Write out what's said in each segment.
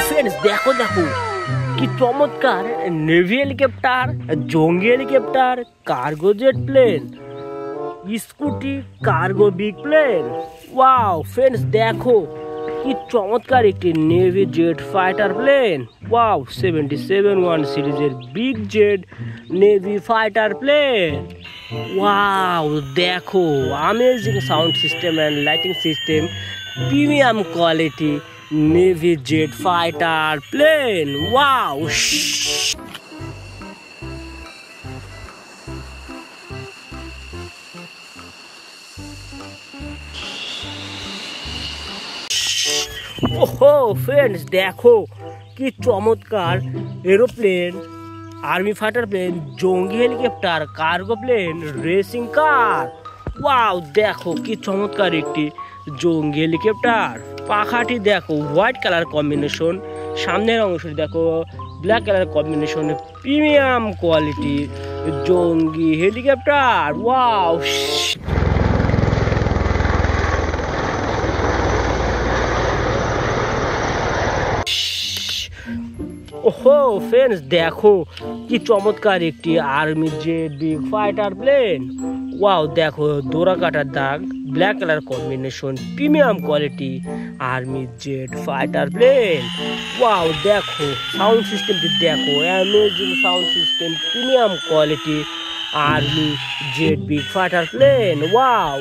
Friends দেখো দেখো কি চমৎকার নেভি হেলিকপ্টার, জঙ্গি helicopter, cargo jet plane, scooty, cargo big plane. Wow friends দেখো কি চমৎকার একটি navy jet fighter plane. Wow 77-1 সিরিজের big jet navy fighter plane. Wow দেখো amazing sound system and lighting system, premium quality navy jet fighter plane. Wow ওহো friends দেখো কি চমৎকার এরোপ্লেন, আর্মি ফাইটার প্লেন, জঙ্গি helicopter, cargo plane, racing car. Wow দেখো কি চমৎকার একটি জঙ্গি হেলিকপ্টার। পাখাটি দেখো হোয়াইট কালার কম্বিনেশন, সামনের অংশটি দেখো black colour combination, premium quality জঙ্গি হেলিকপ্টার। ওয়াও ওহো ফ্রেন্ডস দেখো কি চমৎকার একটি army jet big fighter plane. Wow দেখো দোরা কাটার দাগ, black colour combination, premium quality army jet fighter plane. Wow দেখো সাউন্ড সিস্টেমটি দেখো amazing sound system, premium quality army jet big fighter plane. Wow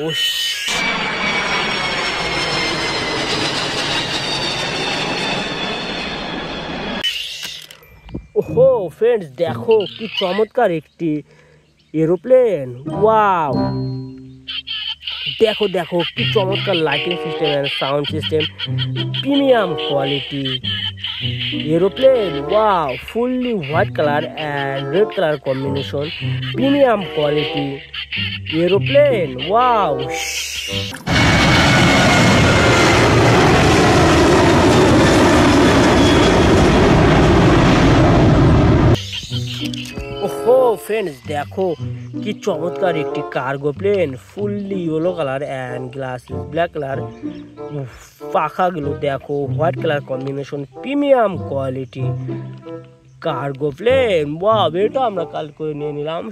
ওহো ফ্রেন্ডস দেখো কি চমৎকার একটি এরোপ্লেন। ওয়াও দেখো দেখো কি চমৎকার lighting system and sound system, premium quality aeroplane. Wow fully white colour and red colour combination, premium quality aeroplane. Wow ওহো ফ্রেন্ডস দেখো কি চমৎকার একটি cargo plane, fully yellow colour and glass black colour. পাখাগুলো দেখো white colour combination, premium quality cargo plane. Wow এটা আমরা কাল করে নিয়ে নিলাম।